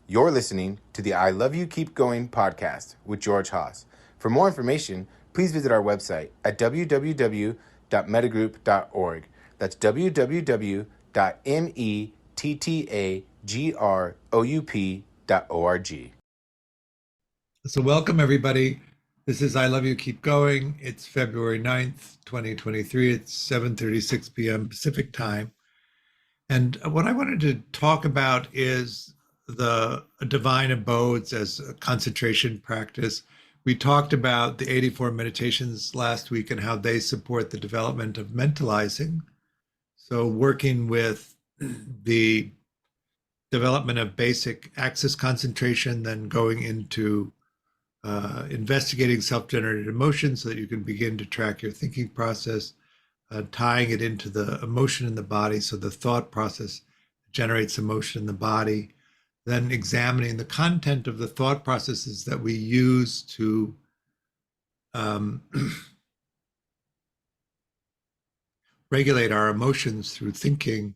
You're listening to the I Love You Keep Going podcast with George Haas. For more information, please visit our website at www.mettagroup.org. That's www.mettagroup.org. So welcome, everybody. This is I Love You Keep Going. It's February 9th, 2023. It's 7:36 p.m. Pacific time. And what I wanted to talk about is the divine abodes as a concentration practice. We talked about the 84 meditations last week and how they support the development of mentalizing. So working with the development of basic axis concentration, then going into investigating self-generated emotions so that you can begin to track your thinking process, tying it into the emotion in the body so the thought process generates emotion in the body, then examining the content of the thought processes that we use to regulate our emotions through thinking.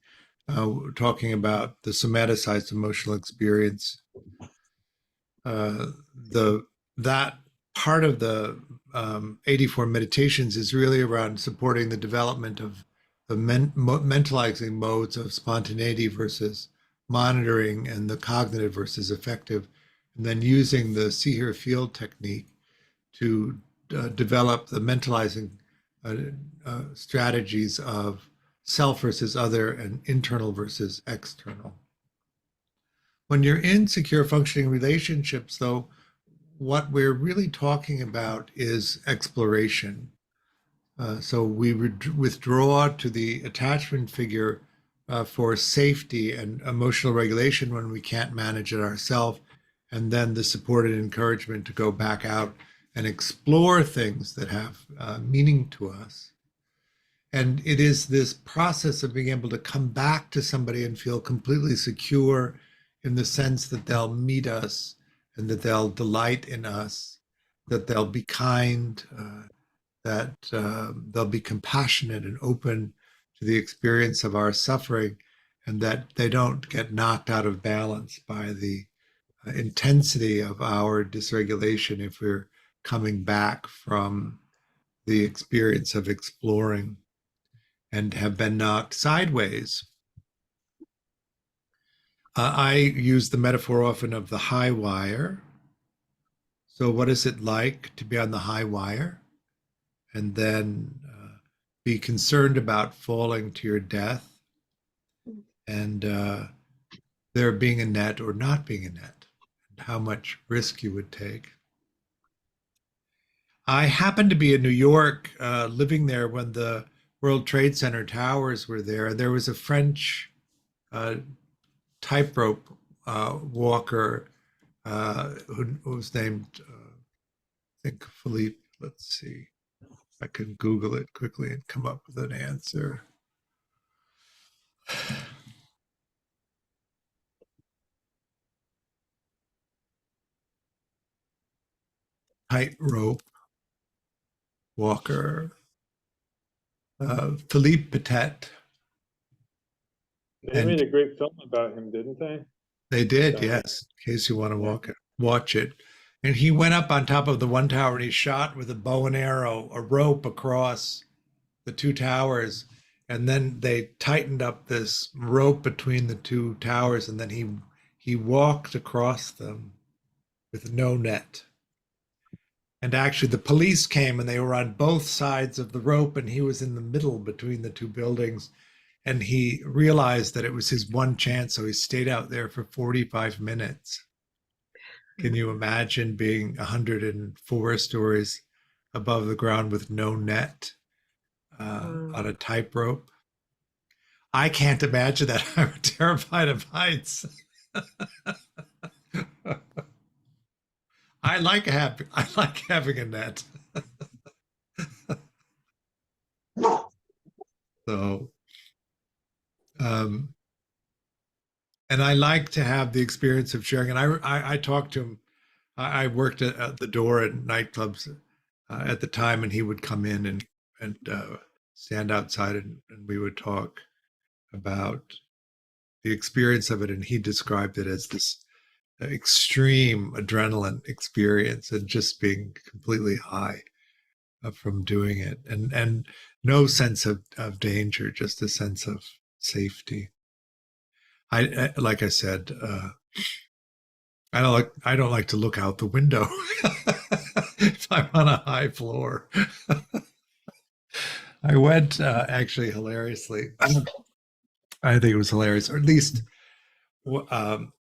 We're talking about the somaticized emotional experience. That part of the 84 meditations is really around supporting the development of the mentalizing modes of spontaneity versus monitoring and the cognitive versus affective, and then using the see, hear, feel technique to develop the mentalizing strategies of self versus other and internal versus external. When you're in secure functioning relationships, though, what we're really talking about is exploration. So we withdraw to the attachment figure for safety and emotional regulation when we can't manage it ourselves, and then the support and encouragement to go back out and explore things that have meaning to us. And it is this process of being able to come back to somebody and feel completely secure in the sense that they'll meet us and that they'll delight in us, that they'll be kind, that they'll be compassionate and open to the experience of our suffering, and that they don't get knocked out of balance by the intensity of our dysregulation if we're coming back from the experience of exploring and have been knocked sideways. I use the metaphor often of the high wire. So, what is it like to be on the high wire and then be concerned about falling to your death and there being a net or not being a net, and how much risk you would take? I happened to be in New York, living there when the World Trade Center towers were there. There was a French uh, tightrope walker who was named, I think, Philippe. Let's see. I can Google it quickly and come up with an answer. Tightrope walker, Philippe Patet. They And made a great film about him, didn't they? they did, yes, in case you want to watch it. And he went up on top of the one tower and he shot with a bow and arrow, a rope across the two towers. And then they tightened up this rope between the two towers, and then he walked across them with no net. And actually, the police came and they were on both sides of the rope, and he was in the middle between the two buildings. And he realized that it was his one chance, so he stayed out there for 45 minutes. Can you imagine being 104 stories above the ground with no net on a tightrope? I can't imagine that. I'm terrified of heights. I like having a net. So, and I like to have the experience of sharing. And I talked to him. I worked at the door at nightclubs at the time, and he would come in and stand outside, and we would talk about the experience of it. And he described it as this extreme adrenaline experience and just being completely high from doing it, and no sense of danger, just a sense of safety. I like I said, I don't like to look out the window if I'm on a high floor. I went actually hilariously. I think it was hilarious, or at least um,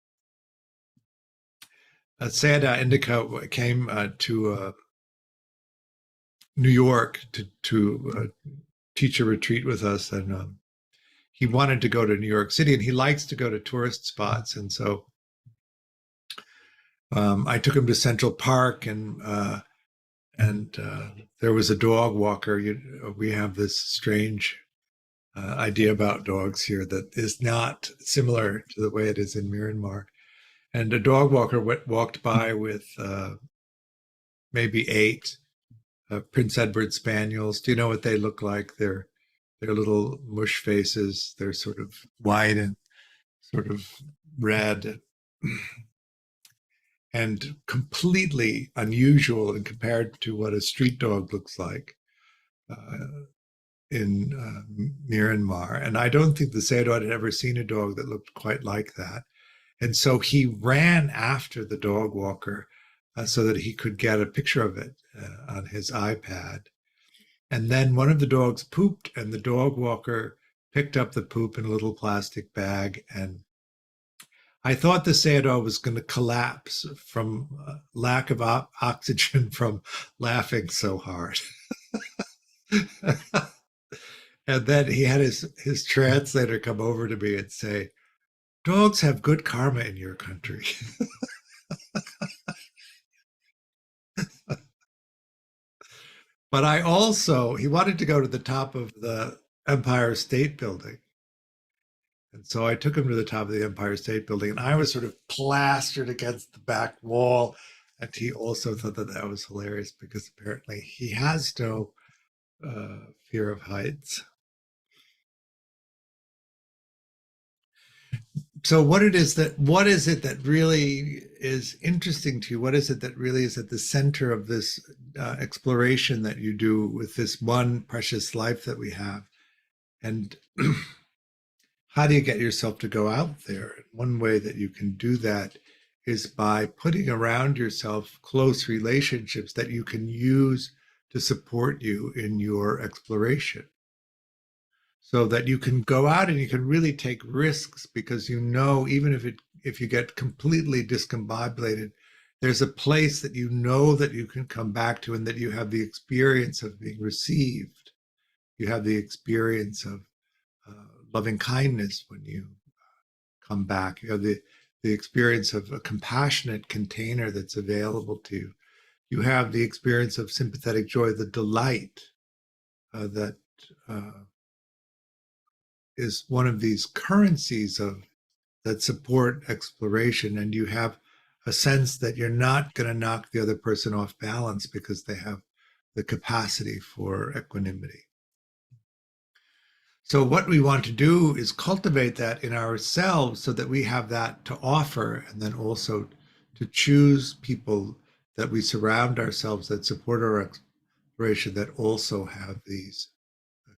Santa Indica came to New York to teach a retreat with us, and he wanted to go to New York City, and he likes to go to tourist spots, and so I took him to Central Park, and there was a dog walker. We have this strange idea about dogs here that is not similar to the way it is in Myanmar. And a dog walker walked by with maybe 8 Prince Edward Spaniels. Do you know what they look like? They're little mush faces. They're sort of white and sort of red and completely unusual and compared to what a street dog looks like in Myanmar. And I don't think the Sayadaw had ever seen a dog that looked quite like that. And so he ran after the dog walker so that he could get a picture of it on his iPad. And then one of the dogs pooped, and the dog walker picked up the poop in a little plastic bag. And I thought the Sayadaw was going to collapse from lack of oxygen from laughing so hard. And then he had his translator come over to me and say, "Dogs have good karma in your country." But he wanted to go to the top of the Empire State Building. And so I took him to the top of the Empire State Building, and I was sort of plastered against the back wall. And he also thought that that was hilarious because apparently he has no fear of heights. So what is it that really is interesting to you? What is it that really is at the center of this exploration that you do with this one precious life that we have? And how do you get yourself to go out there? One way that you can do that is by putting around yourself close relationships that you can use to support you in your exploration, so that you can go out and you can really take risks, because you know, even if you get completely discombobulated, there's a place that you know that you can come back to, and that you have the experience of being received. You have the experience of loving kindness when you come back. You have the experience of a compassionate container that's available to you. You have the experience of sympathetic joy, the delight that is one of these currencies that support exploration. And you have a sense that you're not going to knock the other person off balance because they have the capacity for equanimity. So what we want to do is cultivate that in ourselves so that we have that to offer, and then also to choose people that we surround ourselves that support our exploration that also have these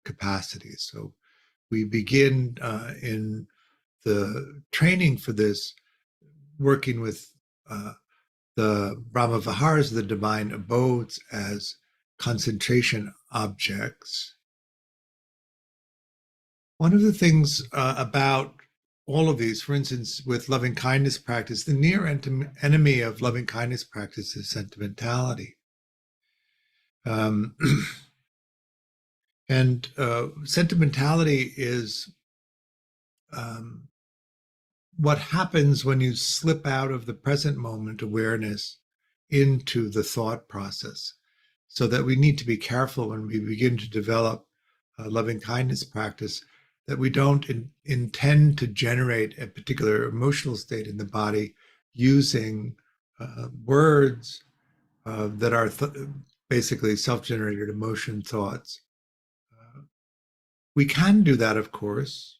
capacities. So we begin in the training for this, working with the Brahma Viharas, the divine abodes, as concentration objects. One of the things about all of these, for instance, with loving kindness practice, the near enemy of loving kindness practice is sentimentality. And sentimentality is what happens when you slip out of the present moment awareness into the thought process. So that we need to be careful when we begin to develop loving kindness practice, that we don't intend to generate a particular emotional state in the body using words that are basically self-generated emotion thoughts. We can do that, of course,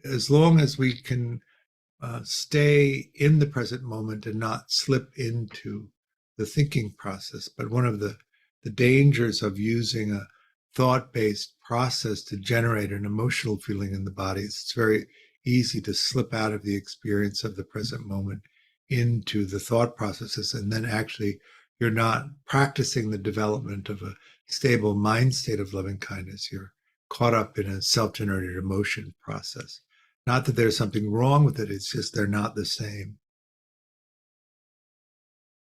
as long as we can stay in the present moment and not slip into the thinking process. But one of the dangers of using a thought-based process to generate an emotional feeling in the body is it's very easy to slip out of the experience of the present moment into the thought processes, and then actually you're not practicing the development of a stable mind state of loving kindness. You're caught up in a self-generated emotion process. Not that there's something wrong with it, it's just they're not the same.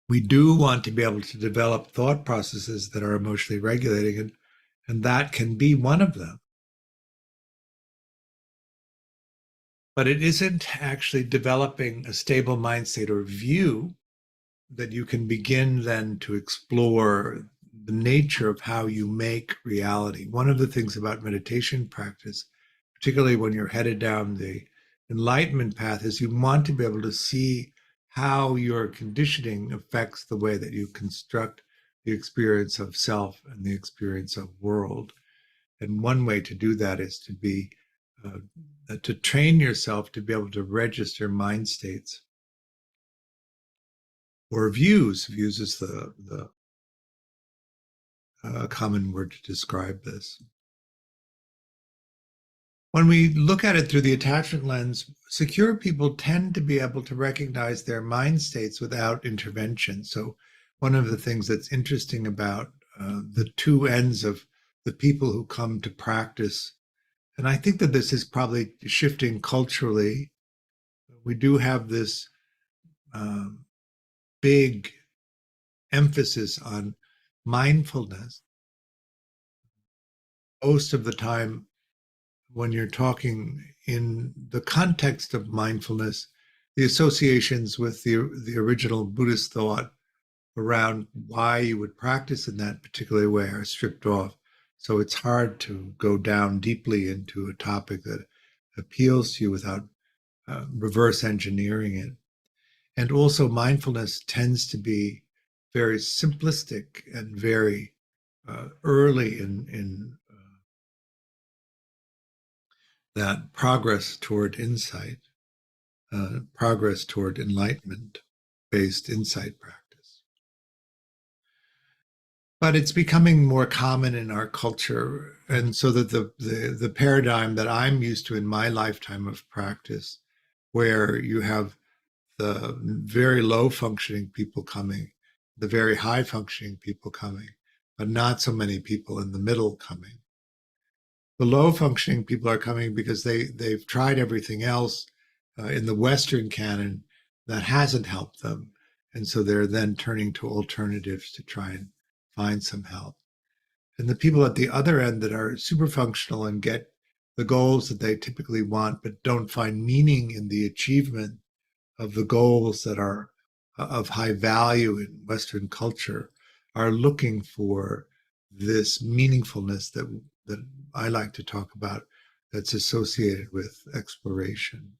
We do want to be able to develop thought processes that are emotionally regulating, and that can be one of them. But it isn't actually developing a stable mind state or view that you can begin then to explore the nature of how you make reality. One of the things about meditation practice, particularly when you're headed down the enlightenment path, is you want to be able to see how your conditioning affects the way that you construct the experience of self and the experience of world. And one way to do that is to be to train yourself to be able to register mind states or views. Views is the common word to describe this. When we look at it through the attachment lens, secure people tend to be able to recognize their mind states without intervention. So one of the things that's interesting about the two ends of the people who come to practice, and I think that this is probably shifting culturally, we do have this big emphasis on mindfulness. Most of the time, when you're talking in the context of mindfulness, the associations with the original Buddhist thought around why you would practice in that particular way are stripped off. So it's hard to go down deeply into a topic that appeals to you without reverse engineering it. And also mindfulness tends to be very simplistic and very early in that progress toward insight, progress toward enlightenment-based insight practice. But it's becoming more common in our culture, and so that the paradigm that I'm used to in my lifetime of practice, where you have the very low functioning people coming, the very high functioning people coming, but not so many people in the middle coming. The low functioning people are coming because they've tried everything else in the Western canon that hasn't helped them. And so they're then turning to alternatives to try and find some help. And the people at the other end that are super functional and get the goals that they typically want, but don't find meaning in the achievement of the goals that are of high value in Western culture, are looking for this meaningfulness that I like to talk about, that's associated with exploration.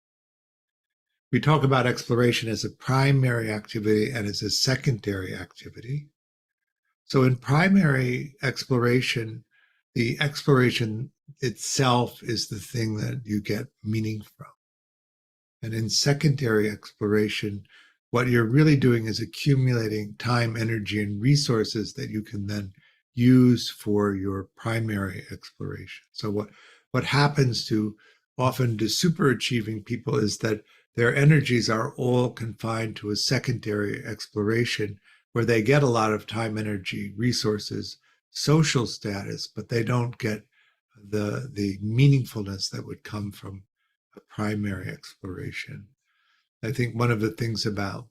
We talk about exploration as a primary activity and as a secondary activity. So in primary exploration, the exploration itself is the thing that you get meaning from. And in secondary exploration, what you're really doing is accumulating time, energy, and resources that you can then use for your primary exploration. So what happens to often to super achieving people is that their energies are all confined to a secondary exploration where they get a lot of time, energy, resources, social status, but they don't get the meaningfulness that would come from a primary exploration. I think one of the things about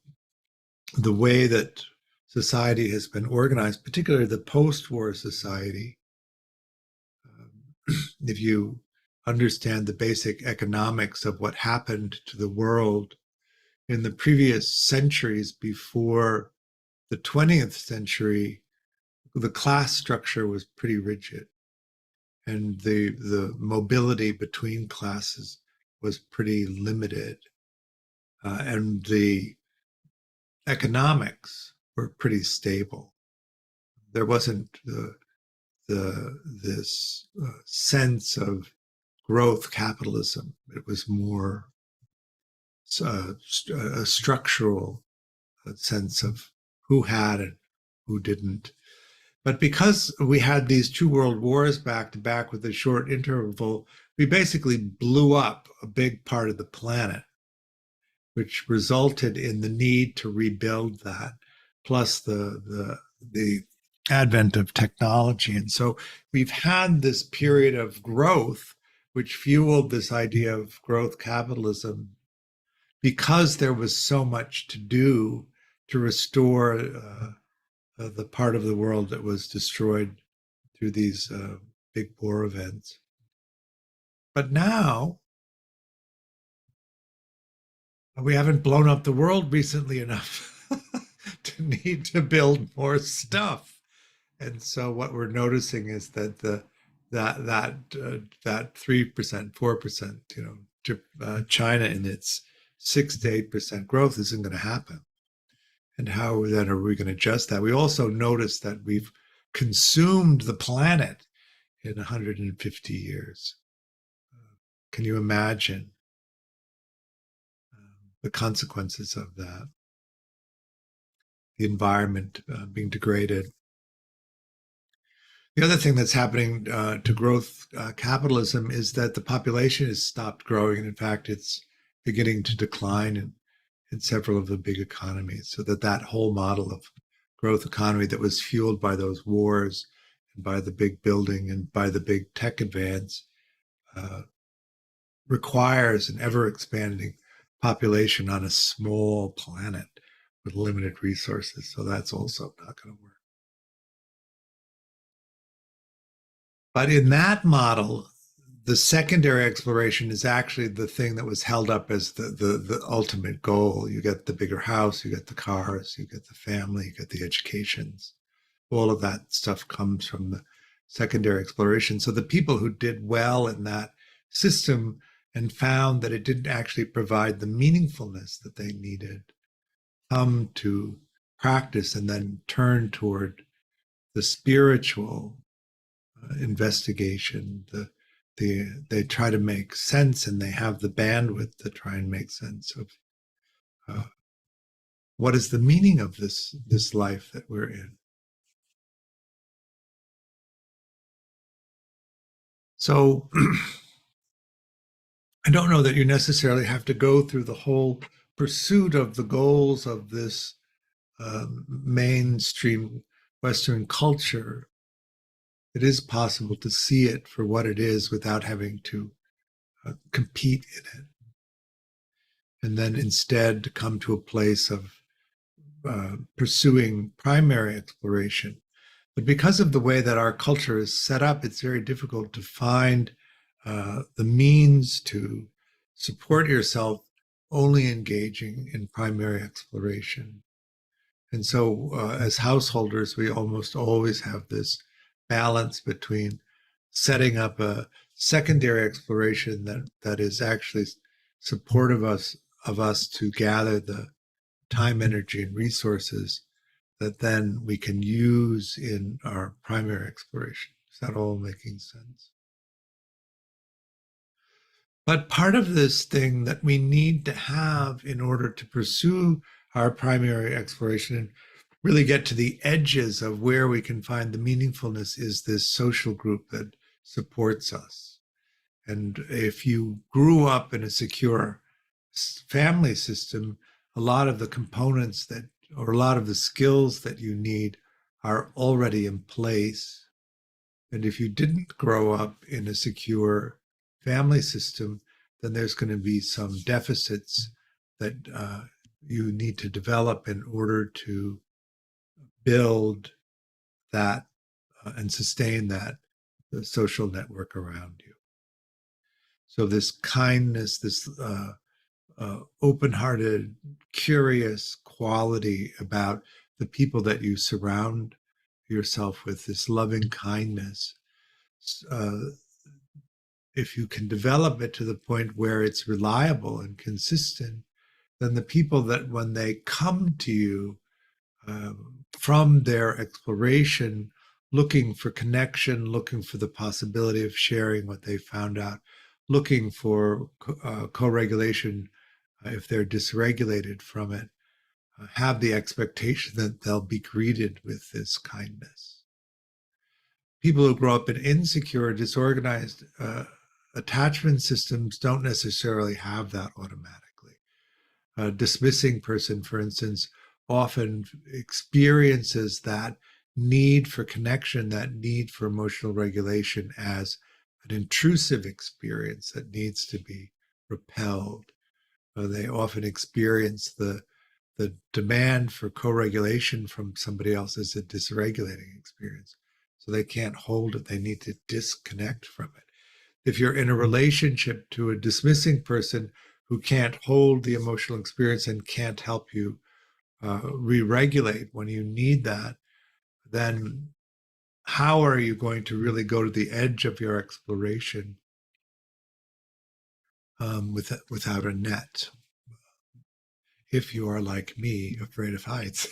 the way that society has been organized, particularly the post-war society, if you understand the basic economics of what happened to the world in the previous centuries before the 20th century, the class structure was pretty rigid, and the mobility between classes was pretty limited, and the economics were pretty stable. There wasn't this sense of growth capitalism. It was more a structural sense of who had and who didn't. But because we had these two world wars back to back with a short interval, we basically blew up a big part of the planet, which resulted in the need to rebuild that, plus the advent of technology. And so we've had this period of growth, which fueled this idea of growth capitalism, because there was so much to do to restore the part of the world that was destroyed through these big war events. But now we haven't blown up the world recently enough to need to build more stuff. And so what we're noticing is that that 3%, 4%, China in its 6 to 8% growth isn't going to happen. And how then are we going to adjust that? We also notice that we've consumed the planet in 150 years. Can you imagine the consequences of that? The environment being degraded. The other thing that's happening to growth capitalism is that the population has stopped growing. And in fact, it's beginning to decline in several of the big economies. So that whole model of growth economy that was fueled by those wars and by the big building and by the big tech advance requires an ever expanding population on a small planet with limited resources. So that's also not going to work. But in that model, the secondary exploration is actually the thing that was held up as the ultimate goal. You get the bigger house, you get the cars, you get the family, you get the educations. All of that stuff comes from the secondary exploration. So the people who did well in that system and found that it didn't actually provide the meaningfulness that they needed come to practice and then turn toward the spiritual investigation. They try to make sense, and they have the bandwidth to try and make sense of what is the meaning of this life that we're in. So I don't know that you necessarily have to go through the whole pursuit of the goals of this mainstream Western culture. It is possible to see it for what it is without having to compete in it. And then instead to come to a place of pursuing primary exploration. But because of the way that our culture is set up, it's very difficult to find the means to support yourself only engaging in primary exploration. And so as householders, we almost always have this balance between setting up a secondary exploration that is actually supportive of us to gather the time, energy, and resources that then we can use in our primary exploration. Is that all making sense? But part of this thing that we need to have in order to pursue our primary exploration and really get to the edges of where we can find the meaningfulness is this social group that supports us. And if you grew up in a secure family system, a lot of the components or a lot of the skills that you need are already in place. And if you didn't grow up in a secure family system, then there's going to be some deficits that you need to develop in order to build that and sustain the social network around you. So this kindness, this open-hearted, curious quality about the people that you surround yourself with, this loving kindness, if you can develop it to the point where it's reliable and consistent, then the people that when they come to you from their exploration, looking for connection, looking for the possibility of sharing what they found out, looking for co-regulation if they're dysregulated from it, have the expectation that they'll be greeted with this kindness. People who grow up in insecure, disorganized attachment systems don't necessarily have that automatically. A dismissing person, for instance, often experiences that need for connection, that need for emotional regulation as an intrusive experience that needs to be repelled. They often experience the demand for co-regulation from somebody else as a dysregulating experience. So they can't hold it. They need to disconnect from it. If you're in a relationship to a dismissing person who can't hold the emotional experience and can't help you re-regulate when you need that, then how are you going to really go to the edge of your exploration without a net? If you are like me, afraid of heights.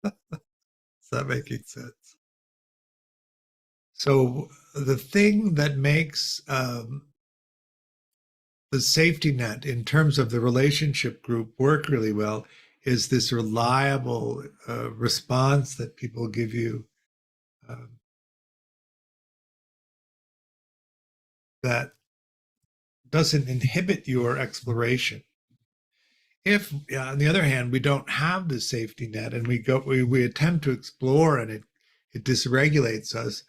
Is that making sense? So the thing that makes the safety net in terms of the relationship group work really well is this reliable response that people give you that doesn't inhibit your exploration. If, on the other hand, we don't have the safety net and we attempt to explore and it dysregulates us,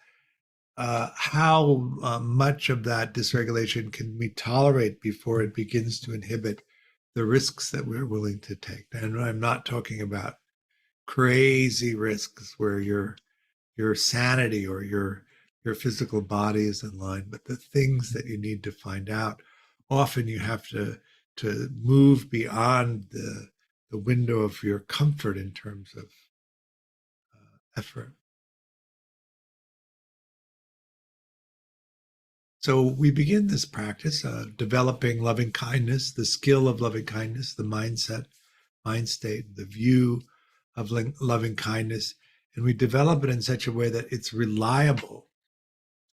how much of that dysregulation can we tolerate before it begins to inhibit the risks that we're willing to take? And I'm not talking about crazy risks where your sanity or your physical body is in line, but the things that you need to find out. Often you have to move beyond the window of your comfort in terms of effort. So we begin this practice developing loving kindness, the skill of loving kindness, the mindset, mind state, the view of loving kindness, and we develop it in such a way that it's reliable,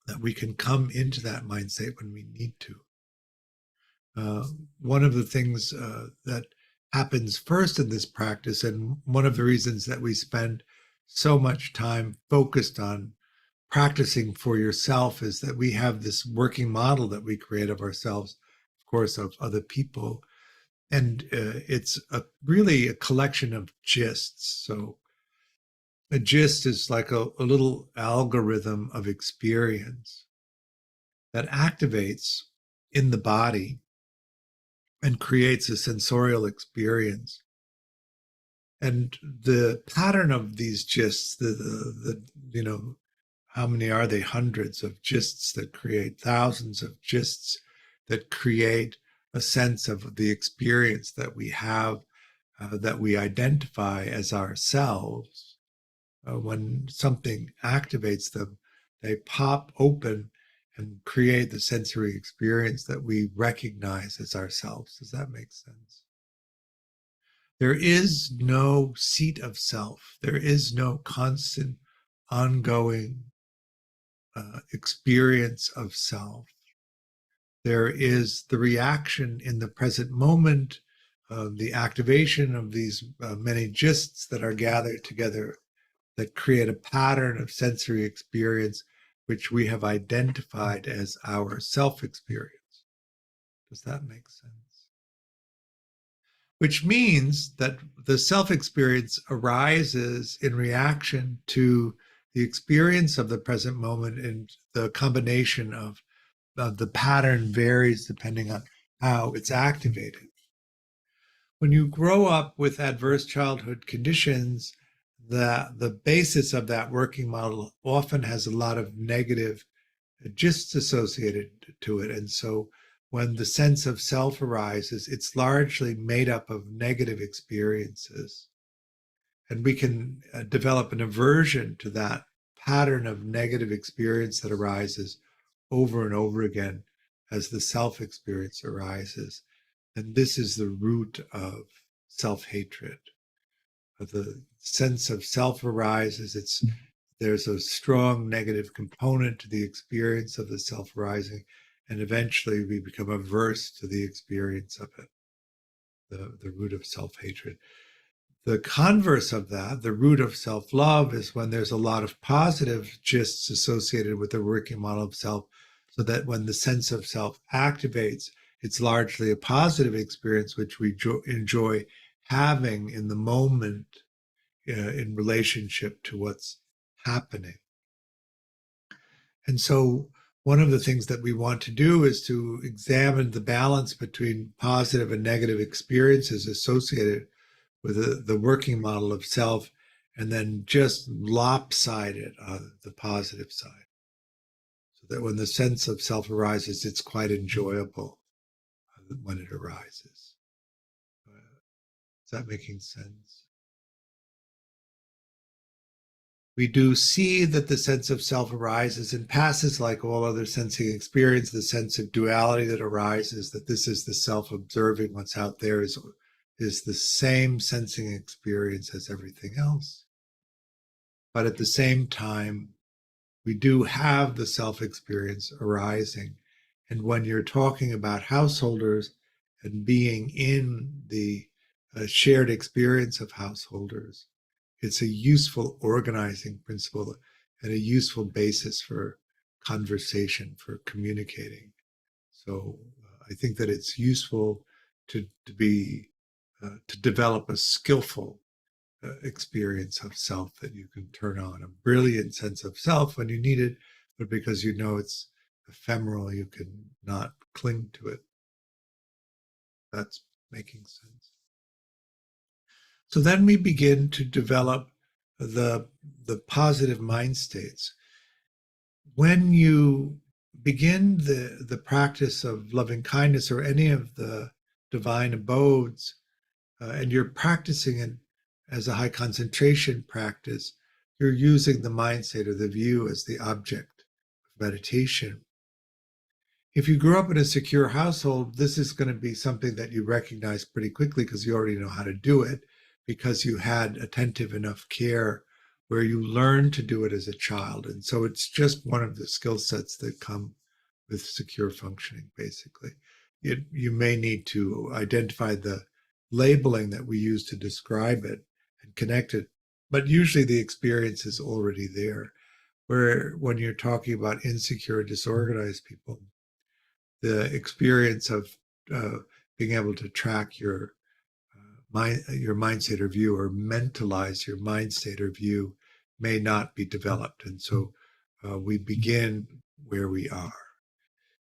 that we can come into that mind state when we need to. One of the things that happens first in this practice, and one of the reasons that we spend so much time focused on practicing for yourself, is that we have this working model that we create of ourselves, of course, of other people. And it's really a collection of gists. So a gist is like a little algorithm of experience that activates in the body and creates a sensorial experience. And the pattern of these gists, the how many are they? Hundreds of gists that create thousands of gists that create a sense of the experience that we have, that we identify as ourselves. When something activates them, they pop open and create the sensory experience that we recognize as ourselves. Does that make sense? There is no seat of self. There is no constant, ongoing experience of self. There is the reaction in the present moment, the activation of these many gists that are gathered together that create a pattern of sensory experience, which we have identified as our self-experience. Does that make sense? Which means that the self-experience arises in reaction to the experience of the present moment, and the combination of the pattern varies depending on how it's activated. When you grow up with adverse childhood conditions, the basis of that working model often has a lot of negative gists associated to it. And so when the sense of self arises, it's largely made up of negative experiences. And we can develop an aversion to that pattern of negative experience that arises over and over again as the self experience arises. And this is the root of self-hatred. The sense of self arises, there's a strong negative component to the experience of the self arising, and eventually we become averse to the experience of it. the root of self-hatred. The converse of that, the root of self-love, is when there's a lot of positive gists associated with the working model of self, so that when the sense of self activates, it's largely a positive experience, which we enjoy having in the moment in relationship to what's happening. And so one of the things that we want to do is to examine the balance between positive and negative experiences associated with the working model of self, and then just lopside it on the positive side, so that when the sense of self arises, it's quite enjoyable when it arises. Is that making sense? We do see that the sense of self arises and passes like all other sensing experience. The sense of duality that arises, that this is the self observing what's out there, is the same sensing experience as everything else. But at the same time, we do have the self experience arising. And when you're talking about householders and being in the shared experience of householders, it's a useful organizing principle and a useful basis for conversation, for communicating. So I think that it's useful to develop a skillful experience of self that you can turn on, a brilliant sense of self when you need it, but because you know it's ephemeral, you can not cling to it. That's making sense. So then we begin to develop the positive mind states. When you begin the practice of loving kindness or any of the divine abodes, and you're practicing it as a high concentration practice, you're using the mind state or the view as the object of meditation. If you grew up in a secure household, this is going to be something that you recognize pretty quickly because you already know how to do it, because you had attentive enough care where you learned to do it as a child. And so it's just one of the skill sets that come with secure functioning, basically. You may need to identify the labeling that we use to describe it and connect it, but usually the experience is already there. Where when you're talking about insecure, disorganized people, the experience of being able to track your mind state or view, or mentalize your mind state or view, may not be developed. And so we begin where we are.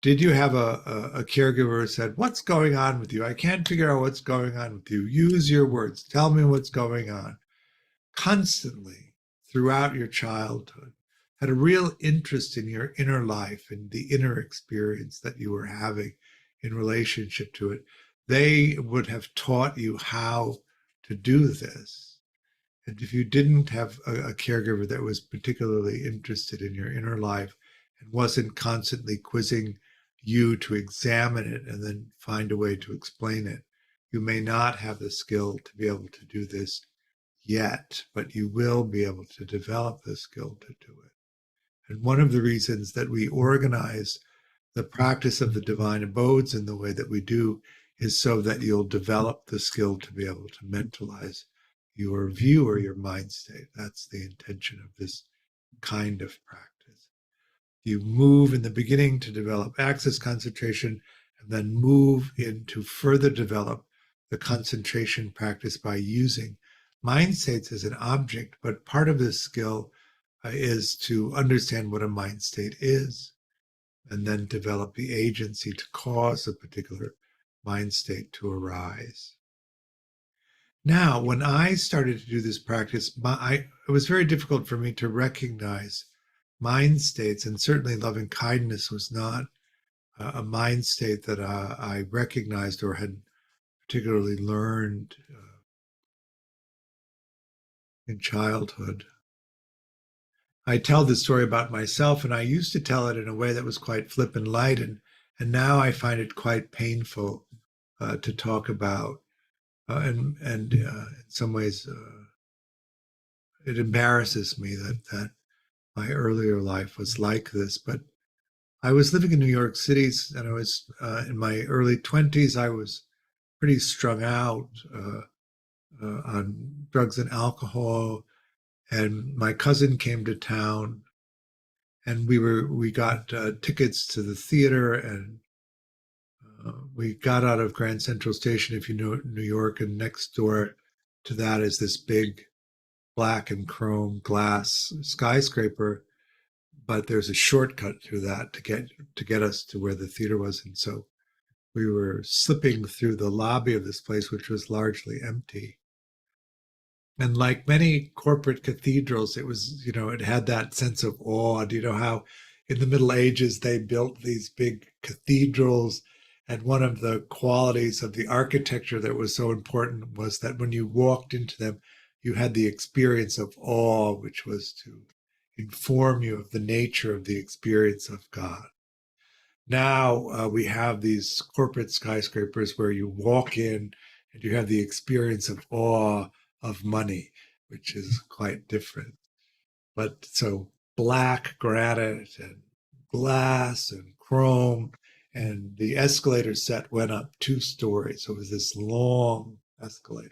Did you have a caregiver who said, "What's going on with you? I can't figure out what's going on with you. Use your words. Tell me what's going on." Constantly throughout your childhood, had a real interest in your inner life and the inner experience that you were having in relationship to it, they would have taught you how to do this. And if you didn't have a caregiver that was particularly interested in your inner life and wasn't constantly quizzing you to examine it and then find a way to explain it, you may not have the skill to be able to do this yet, but you will be able to develop the skill to do it. And one of the reasons that we organize the practice of the divine abodes in the way that we do is so that you'll develop the skill to be able to mentalize your view or your mind state. That's the intention of this kind of practice. You move in the beginning to develop access concentration, and then move into further develop the concentration practice by using mind states as an object. But part of this skill is to understand what a mind state is, and then develop the agency to cause a particular mind state to arise. Now, when I started to do this practice, it was very difficult for me to recognize mind states, and certainly loving kindness was not a mind state that I recognized or had particularly learned in childhood. I tell this story about myself, and I used to tell it in a way that was quite flip and light, and now I find it quite painful to talk about, and in some ways it embarrasses me that my earlier life was like this. But I was living in New York City, and I was in my early 20s. I was pretty strung out on drugs and alcohol. And my cousin came to town, and we got tickets to the theater, and we got out of Grand Central Station, if you know New York, and next door to that is this big black and chrome glass skyscraper. But there's a shortcut through that to get us to where the theater was, and so we were slipping through the lobby of this place, which was largely empty. And like many corporate cathedrals, it was, it had that sense of awe. Do you know how in the Middle Ages they built these big cathedrals? And one of the qualities of the architecture that was so important was that when you walked into them, you had the experience of awe, which was to inform you of the nature of the experience of God. Now we have these corporate skyscrapers where you walk in and you have the experience of awe of money, which is quite different. But so black granite and glass and chrome, and the escalator set went up 2 stories. So it was this long escalator.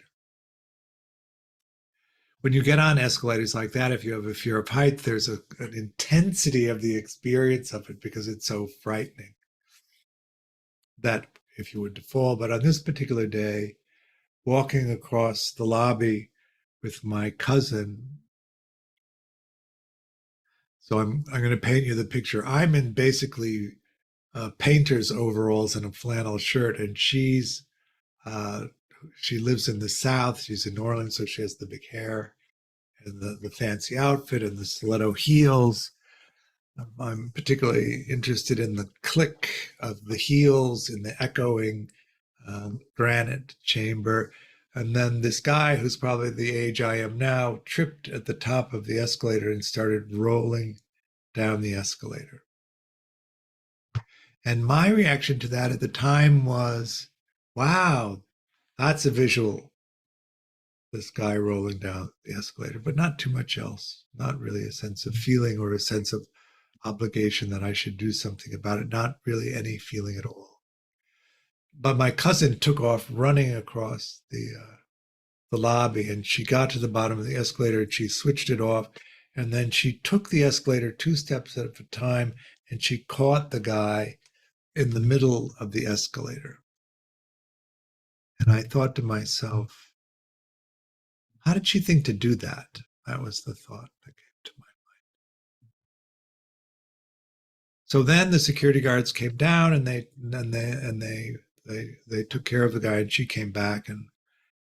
When you get on escalators like that, if you have a fear of height, there's an intensity of the experience of it because it's so frightening that if you were to fall. But on this particular day, walking across the lobby with my cousin, so I'm going to paint you the picture. I'm in basically painter's overalls and a flannel shirt, and she lives in the South. She's in New Orleans, so she has the big hair and the fancy outfit and the stiletto heels. I'm particularly interested in the click of the heels in the echoing granite chamber. And then this guy, who's probably the age I am now, tripped at the top of the escalator and started rolling down the escalator. And my reaction to that at the time was, wow, that's a visual. This guy rolling down the escalator, but not too much else. Not really a sense of feeling or a sense of obligation that I should do something about it. Not really any feeling at all. But my cousin took off running across the lobby, and she got to the bottom of the escalator and she switched it off, and then she took the escalator 2 steps at a time, and she caught the guy in the middle of the escalator. And I thought to myself, how did she think to do that? That was the thought that came to my mind. So then the security guards came down, and they took care of the guy, and she came back, and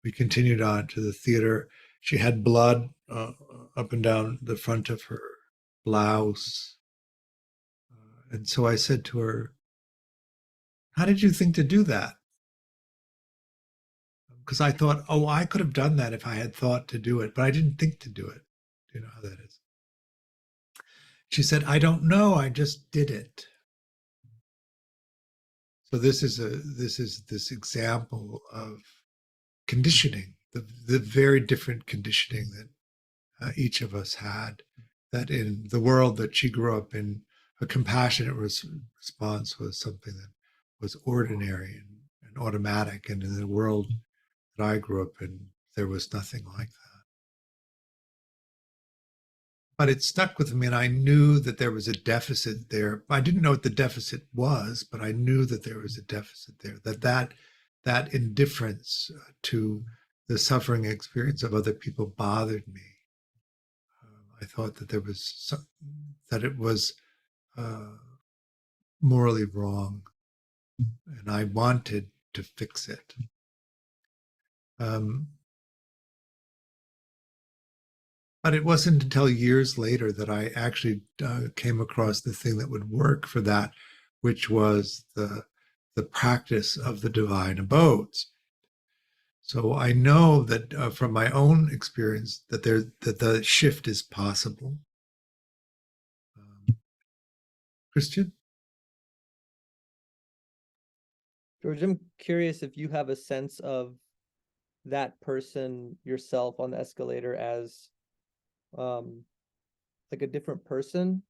we continued on to the theater. She had blood up and down the front of her blouse. And so I said to her, how did you think to do that? Because I thought, oh, I could have done that if I had thought to do it, but I didn't think to do it. Do you know how that is? She said, I don't know. I just did it. So this is this example of conditioning, the very different conditioning that each of us had, that in the world that she grew up in, a compassionate response was something that was ordinary and automatic. And in the world that I grew up in, there was nothing like that. But it stuck with me, and I knew that there was a deficit there. I didn't know what the deficit was, but I knew that there was a deficit there, that indifference to the suffering experience of other people bothered me. I thought that that it was morally wrong, and I wanted to fix it. But it wasn't until years later that I actually came across the thing that would work for that, which was the practice of the divine abodes. So I know that from my own experience that the shift is possible. Christian? George, I'm curious if you have a sense of that person yourself on the escalator as like a different person,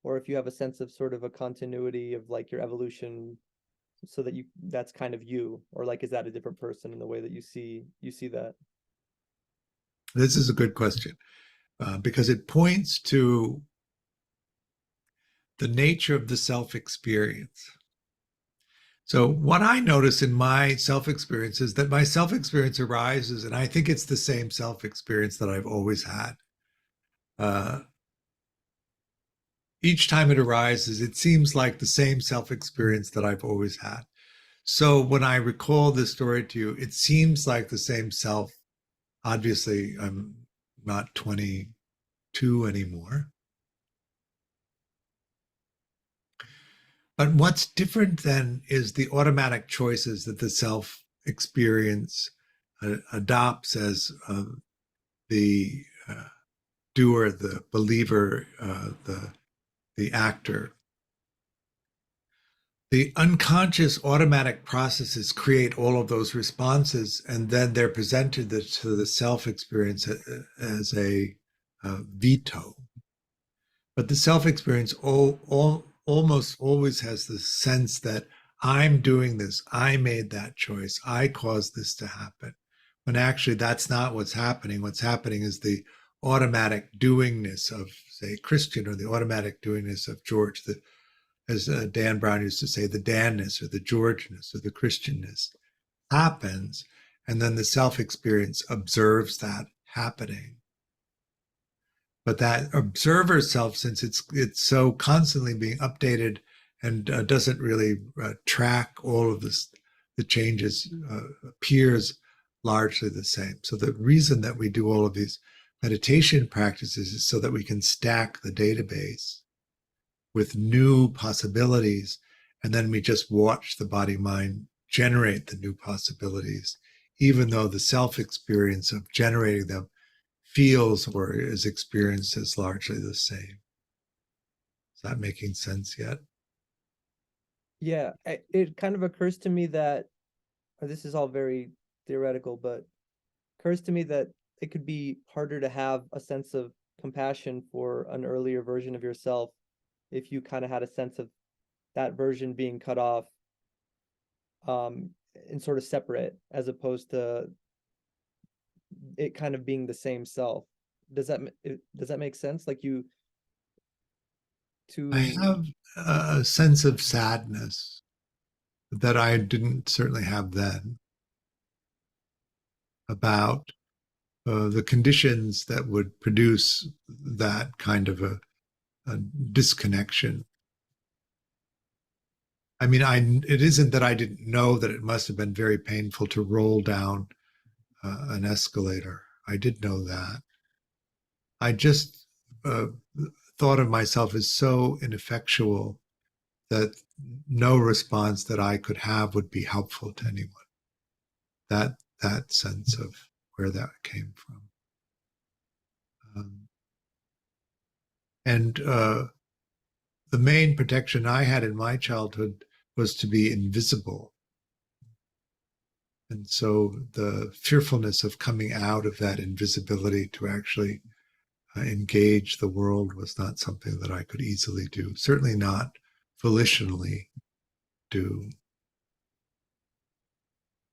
or if you have a sense of sort of a continuity of like your evolution so that that's kind of you, or like is that a different person in the way that you see that? This is a good question because it points to the nature of the self experience. So, what I notice in my self experience is that my self experience arises, and I think it's the same self experience that I've always had. Uh, each time it arises, it seems like the same self experience that I've always had. So, when I recall this story to you, it seems like the same self. Obviously, I'm not 22 anymore. But what's different then is the automatic choices that the self experience adopts as the doer, the believer, the actor. The unconscious automatic processes create all of those responses, and then they're presented to the self experience as a veto. But the self experience almost always has the sense that I'm doing this, I made that choice, I caused this to happen. When actually that's not what's happening. What's happening is the automatic doingness of, say, Christian, or the automatic doingness of George, as Dan Brown used to say, the Danness or the Georgeness or the Christianness happens. And then the self experience observes that happening. But that observer self, since it's so constantly being updated and doesn't really track all of this, the changes, appears largely the same. So the reason that we do all of these meditation practices is so that we can stack the database with new possibilities, and then we just watch the body mind generate the new possibilities, even though the self experience of generating them feels or is experienced as largely the same. Is that making sense yet? Yeah, it kind of occurs to me that, this is all very theoretical, but occurs to me that it could be harder to have a sense of compassion for an earlier version of yourself if you kind of had a sense of that version being cut off, and sort of separate, as opposed to it kind of being the same self. Does that make sense? Like you I to have a sense of sadness that I didn't certainly have then about the conditions that would produce that kind of a disconnection. I mean, it isn't that I didn't know that it must have been very painful to roll down an escalator. I did know that. I just thought of myself as so ineffectual that no response that I could have would be helpful to anyone. That sense of where that came from. And the main protection I had in my childhood was to be invisible. And so the fearfulness of coming out of that invisibility to actually engage the world was not something that I could easily do, certainly not volitionally do.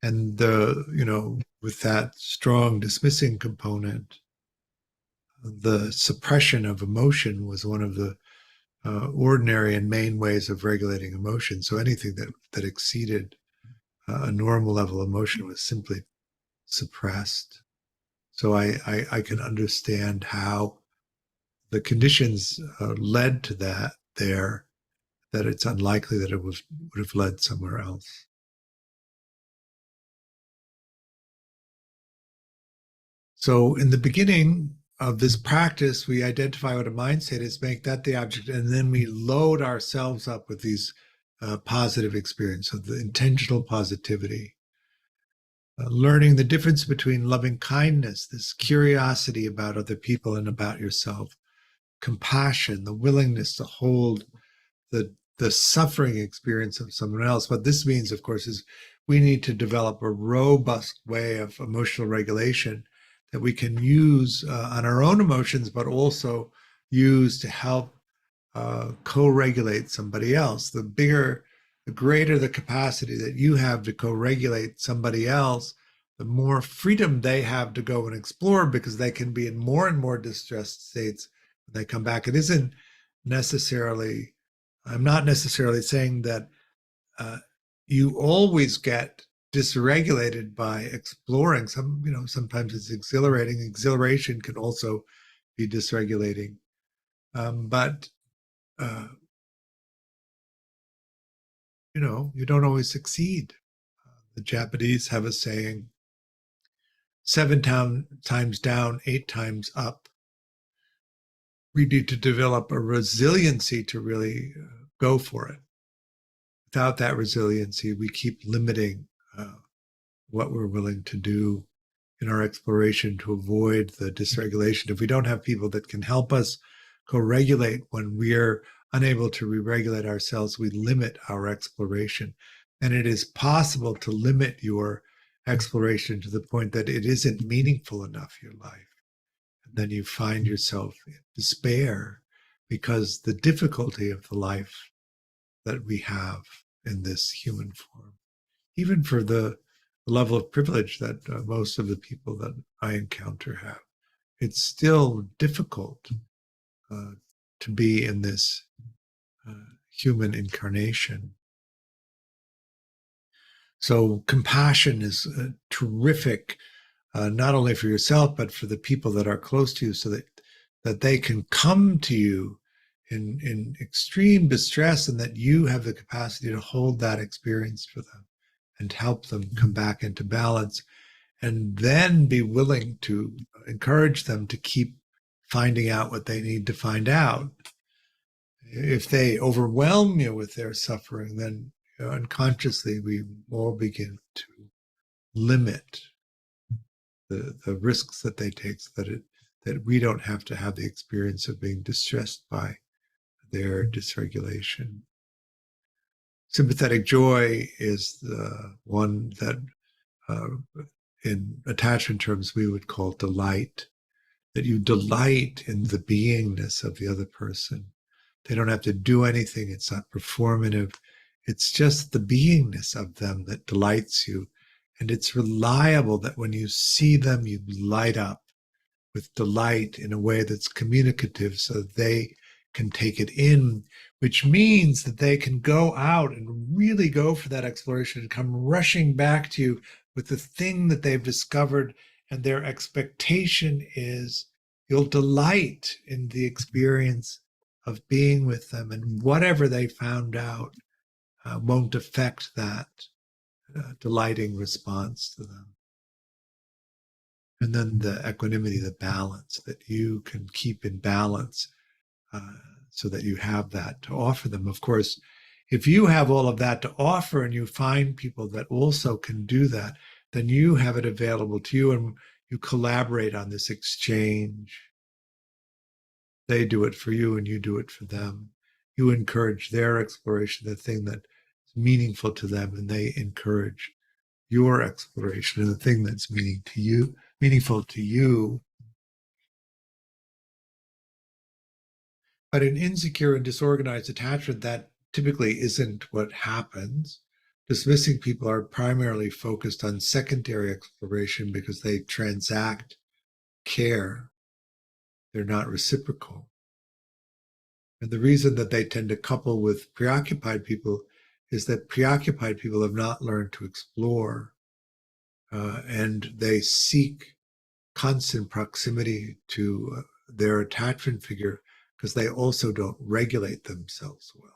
And with that strong dismissing component, the suppression of emotion was one of the ordinary and main ways of regulating emotion. So anything that exceeded a normal level of emotion was simply suppressed. So I can understand how the conditions led to that there, that it's unlikely that it would have led somewhere else. So in the beginning of this practice, we identify what a mind state is, make that the object, and then we load ourselves up with these positive experiences, so the intentional positivity. Learning the difference between loving kindness, this curiosity about other people and about yourself, compassion, the willingness to hold the suffering experience of someone else. What this means, of course, is we need to develop a robust way of emotional regulation that we can use on our own emotions, but also use to help co-regulate somebody else. The bigger the greater the capacity that you have to co-regulate somebody else, the more freedom they have to go and explore, because they can be in more and more distressed states when they come back. It isn't necessarily, I'm not necessarily saying that you always get dysregulated by exploring. Sometimes it's exhilarating. Exhilaration can also be dysregulating. But you don't always succeed. The Japanese have a saying, 7 times down, 8 times up. We need to develop a resiliency to really go for it. Without that resiliency, we keep limiting what we're willing to do in our exploration to avoid the dysregulation. If we don't have people that can help us co-regulate when we're unable to re-regulate ourselves, we limit our exploration. And it is possible to limit your exploration to the point that it isn't meaningful enough, your life. And then you find yourself in despair because the difficulty of the life that we have in this human form, even for the level of privilege that most of the people that I encounter have, it's still difficult to be in this human incarnation. So compassion is terrific, not only for yourself, but for the people that are close to you, so that they can come to you in extreme distress, and that you have the capacity to hold that experience for them and help them come back into balance, and then be willing to encourage them to keep finding out what they need to find out. If they overwhelm you with their suffering, then unconsciously we all begin to limit the risks that they take, so that we don't have to have the experience of being distressed by their dysregulation. Sympathetic joy is the one that in attachment terms we would call delight, that you delight in the beingness of the other person. They don't have to do anything. It's not performative. It's just the beingness of them that delights you. And it's reliable that when you see them, you light up with delight in a way that's communicative, so that they can take it in, which means that they can go out and really go for that exploration and come rushing back to you with the thing that they've discovered. And their expectation is you'll delight in the experience of being with them, and whatever they found out won't affect that delighting response to them. And then the equanimity, the balance, that you can keep in balance so that you have that to offer them. Of course, if you have all of that to offer and you find people that also can do that, then you have it available to you, and you collaborate on this exchange. They do it for you and you do it for them. You encourage their exploration, the thing that's meaningful to them, and they encourage your exploration of the thing that's meaningful to you. But in insecure and disorganized attachment, that typically isn't what happens. Dismissing people are primarily focused on secondary exploration because they transact care. They're not reciprocal. And the reason that they tend to couple with preoccupied people is that preoccupied people have not learned to explore, and they seek constant proximity to their attachment figure because they also don't regulate themselves well.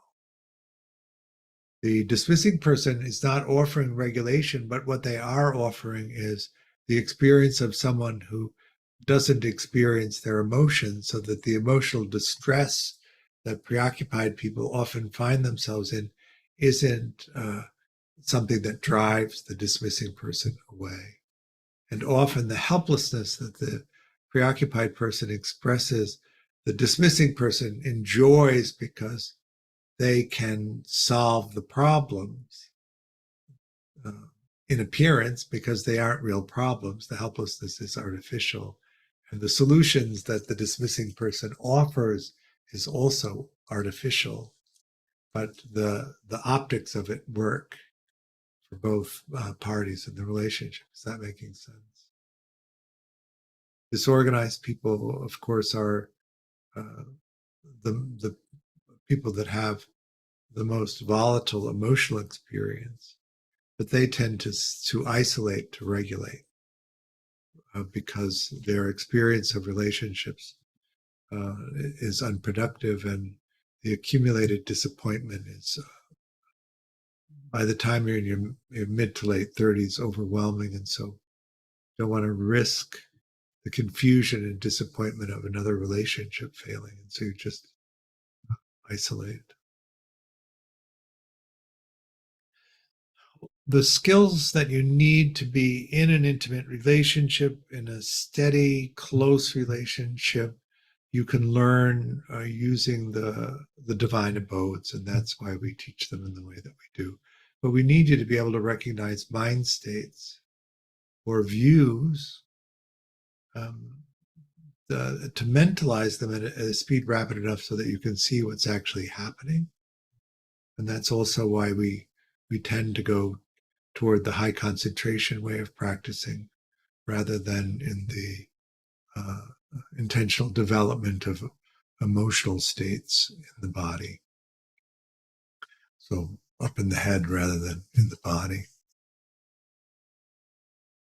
The dismissing person is not offering regulation, but what they are offering is the experience of someone who doesn't experience their emotions, so that the emotional distress that preoccupied people often find themselves in isn't something that drives the dismissing person away. And often the helplessness that the preoccupied person expresses, the dismissing person enjoys because they can solve the problems in appearance, because they aren't real problems. The helplessness is artificial. And the solutions that the dismissing person offers is also artificial. but the optics of it work for both parties in the relationship. Is that making sense? Disorganized people, of course, are the people that have the most volatile emotional experience, but they tend to isolate, to regulate, because their experience of relationships is unproductive, and the accumulated disappointment is, by the time you're in your mid to late 30s, overwhelming. And so don't want to risk the confusion and disappointment of another relationship failing. And so you just isolate. The skills that you need to be in an intimate relationship, in a steady, close relationship, you can learn using the divine abodes, and that's why we teach them in the way that we do. But we need you to be able to recognize mind states or views, to mentalize them at a speed rapid enough so that you can see what's actually happening. And that's also why we tend to go toward the high concentration way of practicing rather than in the intentional development of emotional states in the body. So up in the head rather than in the body.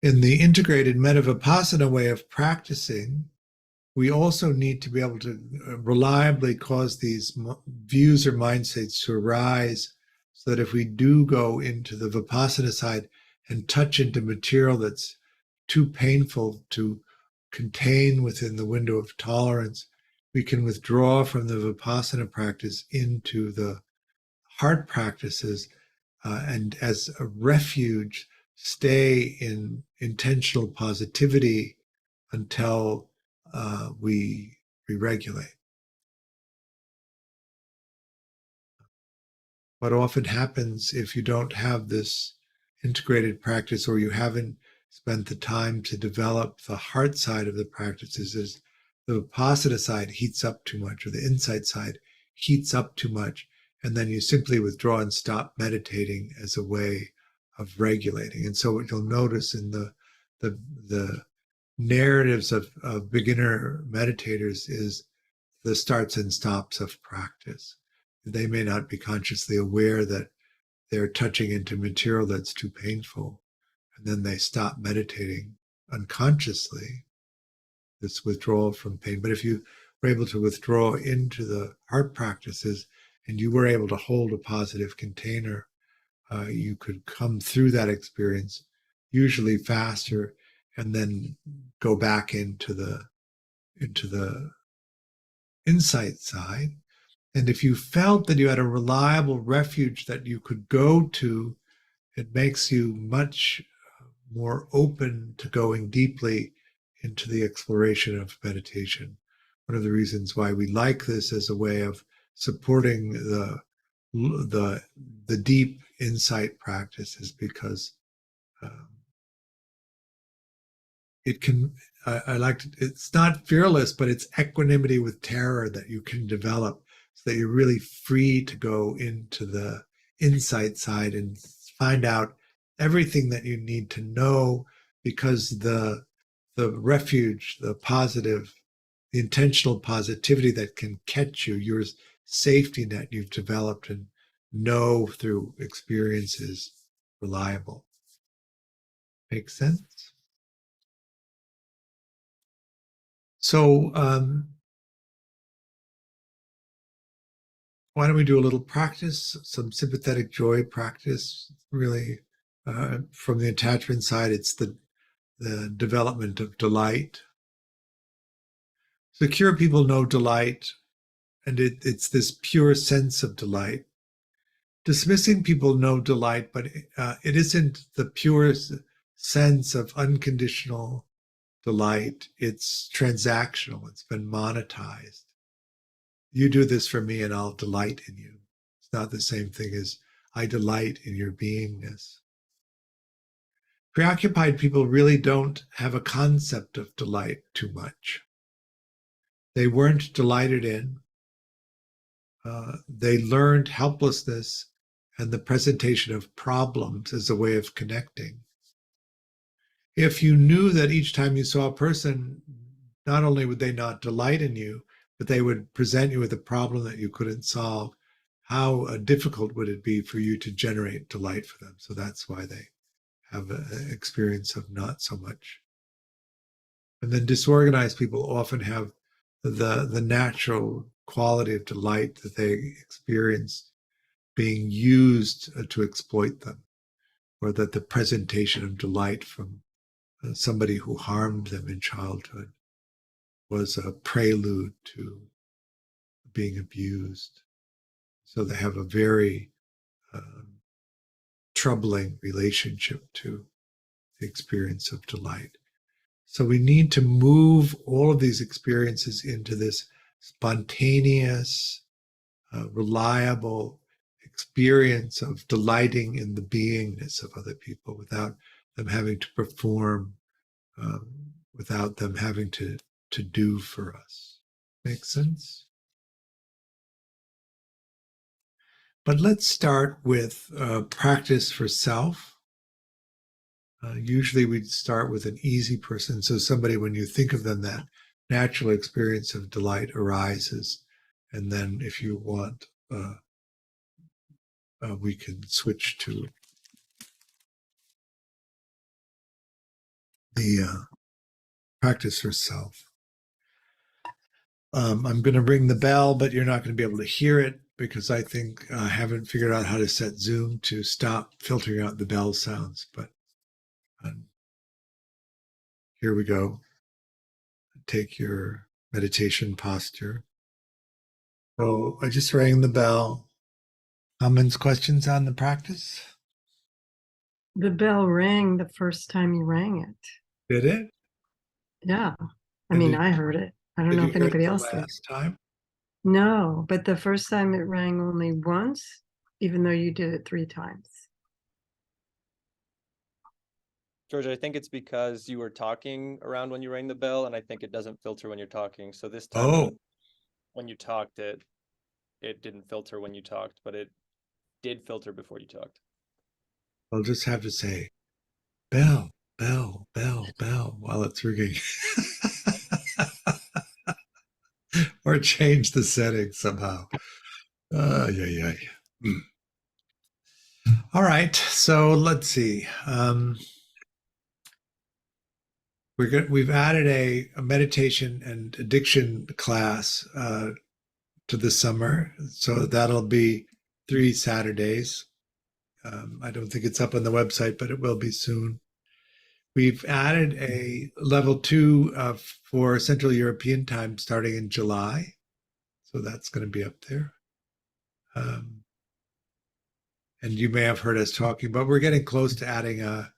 In the integrated metta-vipassana way of practicing, we also need to be able to reliably cause these views or mind states to arise, so that if we do go into the vipassana side and touch into material that's too painful to contain within the window of tolerance, we can withdraw from the vipassana practice into the heart practices, and as a refuge, stay in intentional positivity until we regulate. What often happens if you don't have this integrated practice, or you haven't spent the time to develop the heart side of the practices, is the vipassana side heats up too much, or the insight side heats up too much, and then you simply withdraw and stop meditating as a way of regulating. And so what you'll notice in the narratives of beginner meditators is the starts and stops of practice. They may not be consciously aware that they're touching into material that's too painful, and then they stop meditating unconsciously, this withdrawal from pain. But if you were able to withdraw into the heart practices and you were able to hold a positive container, you could come through that experience usually faster, and then go back into the insight side. And if you felt that you had a reliable refuge that you could go to, it makes you much more open to going deeply into the exploration of meditation. One of the reasons why we like this as a way of supporting the deep insight practice is because it can, I like to, it's not fearless, but it's equanimity with terror that you can develop, so that you're really free to go into the insight side and find out everything that you need to know, because the refuge, the positive, the intentional positivity that can catch you, your safety net you've developed and know through experience, is reliable. Makes sense? So why don't we do a little practice, some sympathetic joy practice, really, from the attachment side. It's the development of delight. Secure people know delight, and it's this pure sense of delight. Dismissing people know delight, but it isn't the pure sense of unconditional delight. It's transactional. It's been monetized. You do this for me and I'll delight in you. It's not the same thing as I delight in your beingness. Preoccupied people really don't have a concept of delight too much. They weren't delighted in. they learned helplessness and the presentation of problems as a way of connecting. If you knew that each time you saw a person, not only would they not delight in you, but they would present you with a problem that you couldn't solve, how difficult would it be for you to generate delight for them? So that's why they have an experience of not so much. And then disorganized people often have the natural quality of delight that they experience being used to exploit them, or that the presentation of delight from somebody who harmed them in childhood was a prelude to being abused. So they have a very troubling relationship to the experience of delight. So we need to move all of these experiences into this spontaneous, reliable experience of delighting in the beingness of other people without them having to perform, without them having to do for us. Make sense? But let's start with practice for self. Usually we'd start with an easy person. So somebody, when you think of them, that natural experience of delight arises. And then if you want, we can switch to the practice for self. I'm going to ring the bell, but you're not going to be able to hear it because I think I haven't figured out how to set Zoom to stop filtering out the bell sounds. But here we go. Take your meditation posture. So I just rang the bell. Comments, questions on the practice? The bell rang the first time you rang it. Did it? Yeah. I And mean, did- I heard it. I don't Did know you if hear it anybody the else did. last time? No, but the first time it rang only once, even though you did it 3 times. George, I think it's because you were talking around when you rang the bell, and I think it doesn't filter when you're talking. So this time Oh, when you talked, it didn't filter when you talked, but it did filter before you talked. I'll just have to say, bell, bell, bell, bell while it's ringing. Or change the settings somehow. Yeah, yeah. All right, so let's see. We've added a meditation and addiction class to the summer, so that'll be 3 Saturdays. I don't think it's up on the website, but it will be soon. We've added a level 2 for Central European time starting in July, so that's going to be up there. And you may have heard us talking, but we're getting close to adding a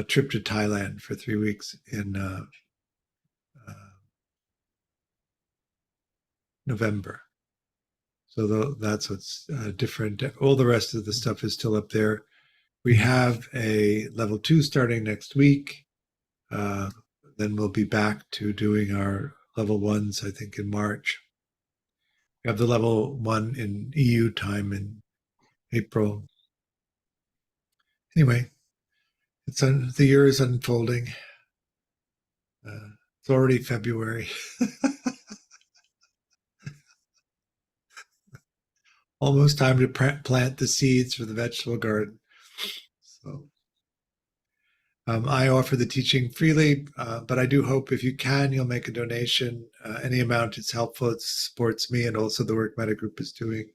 trip to Thailand for 3 weeks in November. So that's what's different. All the rest of the stuff is still up there. We have a level 2 starting next week. Then we'll be back to doing our level 1s, I think, in March. We have the level 1 in EU time in April. Anyway, the year is unfolding. It's already February. Almost time to plant the seeds for the vegetable garden. So I offer the teaching freely, but I do hope if you can, you'll make a donation. Any amount is helpful. It supports me and also the work Mettagroup is doing.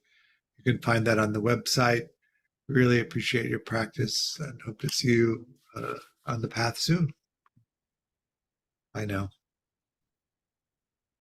You can find that on the website. Really appreciate your practice and hope to see you on the path soon. Bye now.